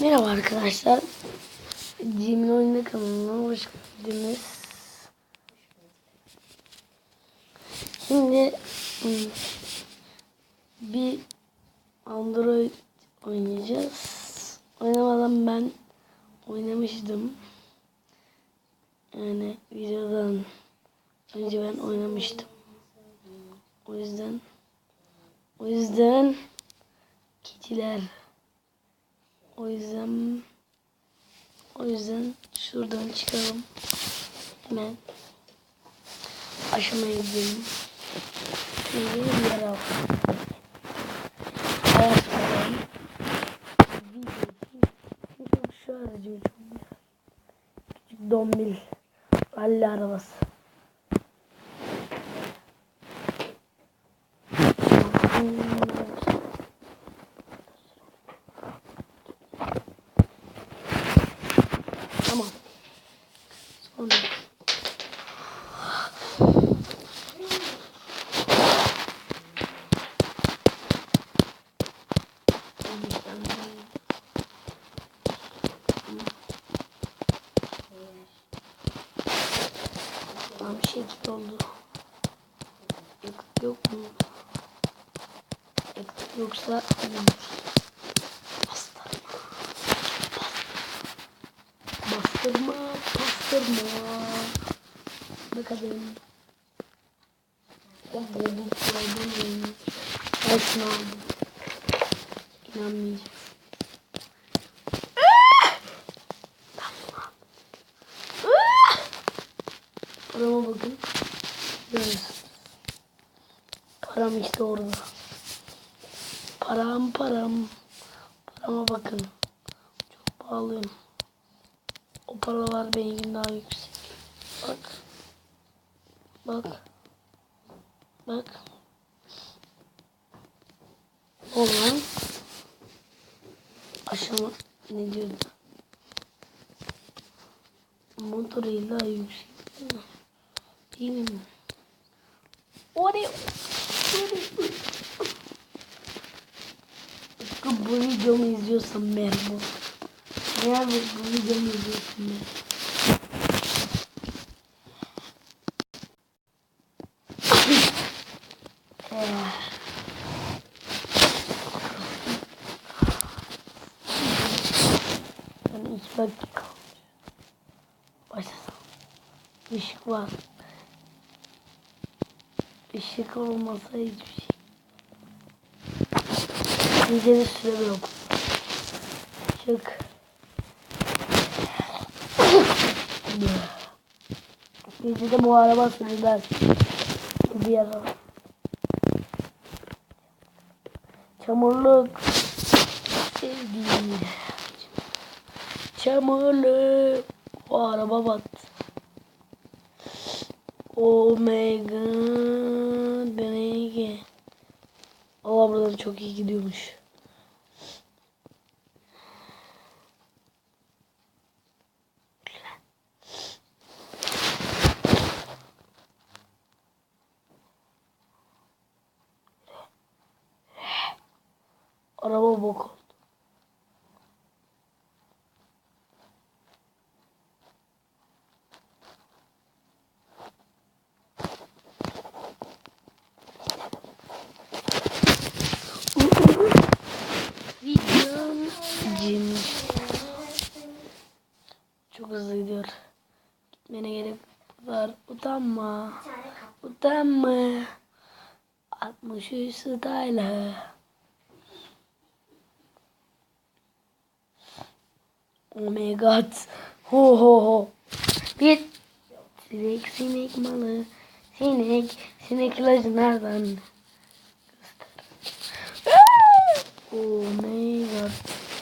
Merhaba arkadaşlar. Cem'in Oyunda kanalına hoş geldiniz. Şimdi bir Android oynayacağız. Oynamadan ben oynamıştım. Yani videodan önce ben oynamıştım. O yüzden keçiler. O yüzden şuradan çıkalım. Hemen aşamaya gidelim. Şöyle bir yer al. Ayaklarım. Şu aracım çok güzel. Küçük dombil. Rally arabası. Tamam. Sonra bir şekil oldu. Yakıt yok mu? Yakıt yoksa bastırma. Bakalım. Ben buldum. Ben şunu aldım. İnanmayacağım. Parama bakın. Görüyorsunuz. Param işte orada. Param. Parama bakın. Çok pahalıyım. O paralar benimkinden daha yüksek. Bak. Olan aşama ne diyordu? Motoruyla yüksek. Değil mi? Oraya. Bu videomu izliyorsan merhaba. Eğer bu videomu izliyorsan merhaba. Yani 2 dakika başlasam. Işık var. Işık olmasa hiçbir şey. Bizde de süre yok. Çık. Bizde de bu araba sürüler. Bir araba. Çamurluk. Sevdiğim. Çamurluk. O araba battı. Oh my god. Ben iyi. Allah buradan çok iyi gidiyormuş. Araba bok oldu. Videom çok hızlı gidiyor. Gitmene gerek var. Utanma. 63 style. Oh my god. Ho. Bir sinek malı. Sinek ilacı nereden? Oh my god.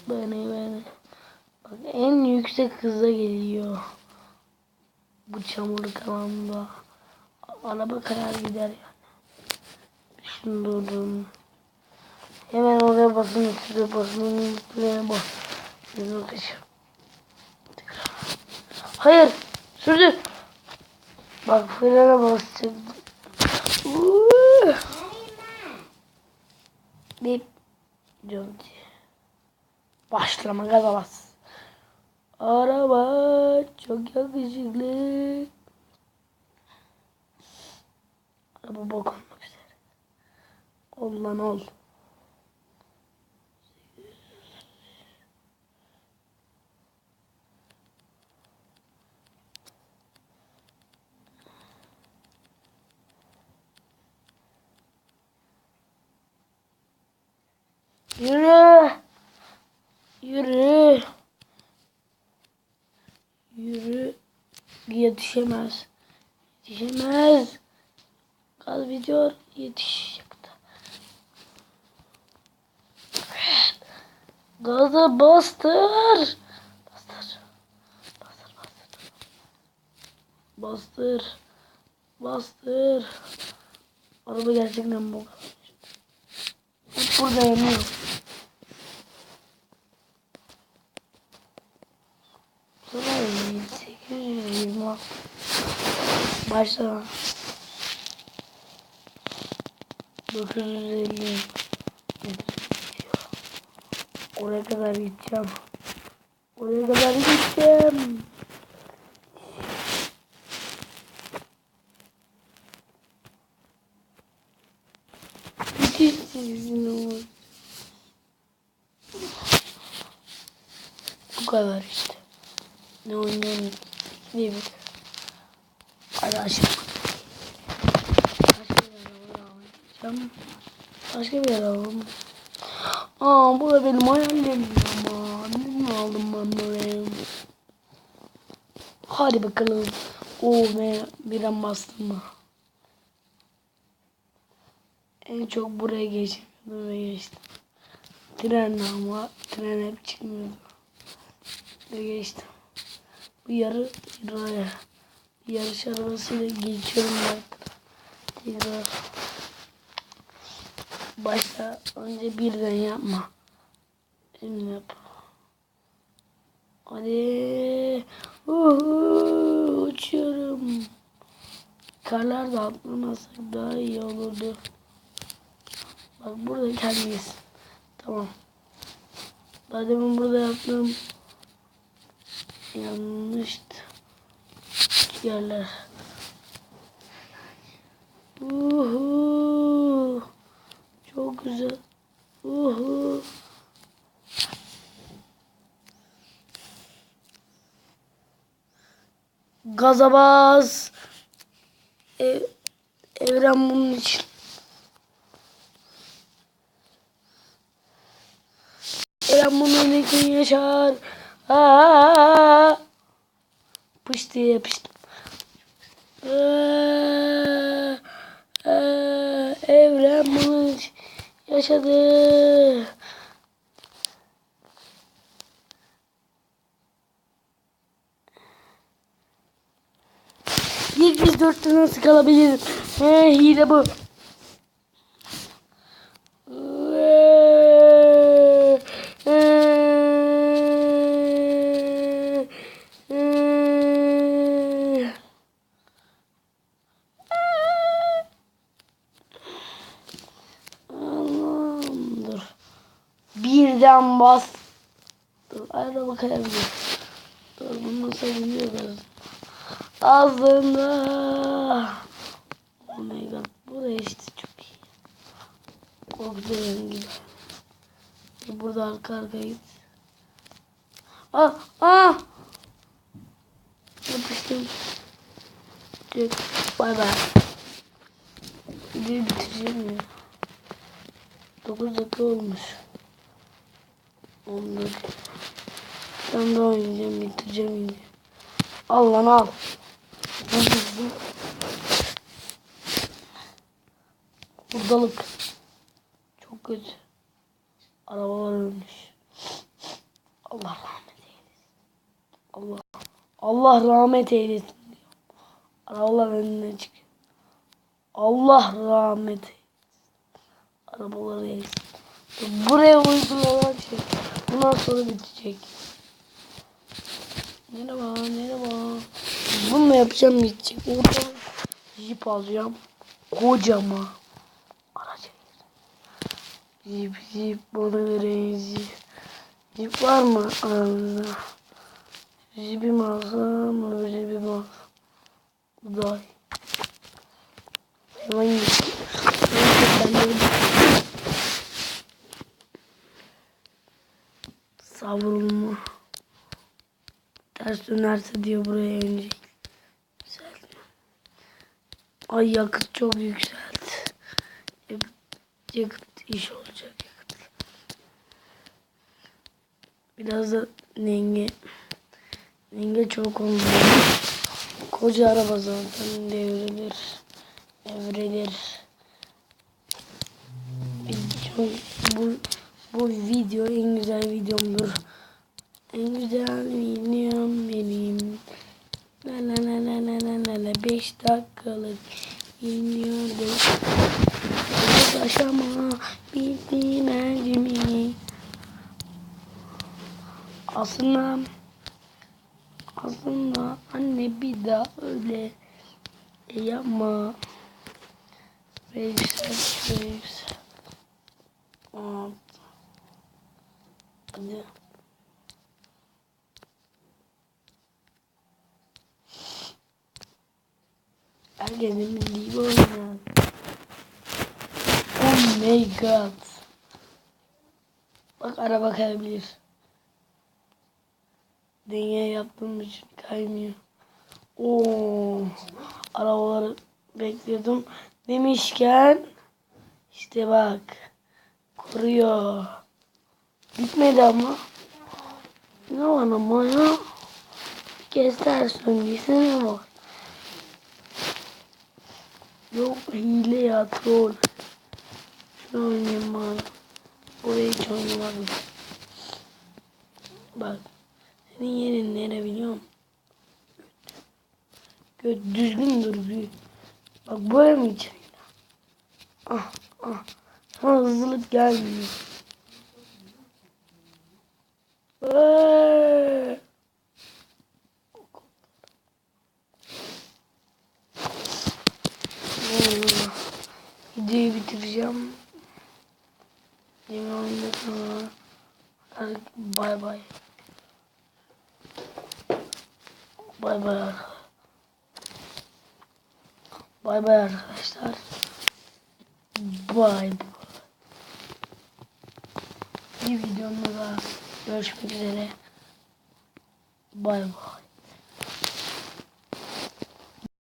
Beni. Bak en yüksek hıza geliyor. Bu çamurluk alanda. Araba karar gider yani. Şimdi durdum. Hemen oraya basın. Şuraya basın. Şuraya bas. Hayır. Sürdü. Bak frene basacak. Bip. Conti. Başlama gaza bas. Araba çok yakışıklı. Araba bok olmak üzere. Ol lan ol. Yürü. Yürü. Yürü. Yetişemez. Yetişemez. Gaz bitiyor. Yetiş. Gazı bastır. Bastır. Bastır. Bastır. Bastır. Araba gerçekten bu kadar. Hep burada yanıyor. Bu sefer 820. Başla. 950. Oraya kadar gideceğim. Oraya kadar gideceğim. Yetişsin. Bu kadar işte. Ne oynuyorum diye bir. Hadi aşağı. Başka bir yer alalım. Bu da benim hayallerim ama. Ne aldım ben buraya? Hadi bakalım. Ve bir an bastım mı? En çok buraya geçiyordum ve geçtim. Trenle ama tren hep çıkmıyordu. Ve geçtim. Bu yarış arabasıyla geçiyorum ben. Tekrar. Başta önce birden yapma. Şimdi yap. Hadi. Uçuyorum. Karlar da atlamasak daha iyi olurdu. Bak burada kendiyiz. Tamam. Daha demin burada yaptım. Yanlıştı. Yerler. Çok güzel. Gaza bas. Evren bunun için. Evren bunun için yaşar. Pış diye yapıştım. Evren bunun için yaşadı. İlk biz 4'te nasıl kalabiliriz? Hile bu. Dur. Birden bas. Dur araba kayabilir. Dur bunu nasıl biliyoruz? Aslında. Oh my god. Bu da işte çok iyi. Korkutuyorum gibi. Burada arka arkaya git. Yapıştım. Bay bay. Videoyu bitireceğim ya. 9 dakika olmuş. 10 dakika. Ben de oynayacağım, bitireceğim yine. Al lan al. Buradalık. Çok kötü. Arabalar ölmüş. Allah rahmet eylesin. Allah rahmet eylesin diyor. Arabalar önüne çıkıyor. Allah rahmet eylesin. Arabaları eylesin. Buraya uygulanan şey. Bundan sonra bitecek. Merhaba. Bunu yapacağım bitecek. Oradan jip alacağım. Kocaman. Aracı. Jip bana verin jip. Jip var mı aranızda? Jipi mi alsam? Jipi mi alsam? Bu da iyi. Hayvan gibi. Savrulma. Ters dönerse diyor buraya inecek. Yükseltme. Ay yakıt çok yükseldi. Yakıt iş olacak yakıt. Biraz da denge. Denge çok oldu. Koca araba zaten devrilir. Evrilir. Bu video en güzel videomdur. En güzel videom benim. La la la la la la la la 5 dakikalık videodur. Yaşama bitmez mi? Aslında anne bir daha öyle yapma. Yüksel. Hadi. Herkesin bildiği bu oynar. Oh my god. Bak araba kayabilir. Denge yaptığım için kaymıyor. Oo, arabaları bekliyordum. Demişken işte bak kuruyor. Bitmedi ama. Ne var ama ya? Bir kez ters döndüyse ne var? Yok hile ya troll. Şunu oynayayım bana. Oraya hiç oynamadım. Bak. Senin yerin nere biliyor musun? Düzgün dur bir. Bak böyle mi içeri? Ah. Sana hızlılık gelmiyor. Videoyu bitireceğim. Yeni oyunda sonra. Bay bay. Bay bay. Bay bay arkadaşlar. Bay. Bir videomda daha görüşmek üzere. Bay bay.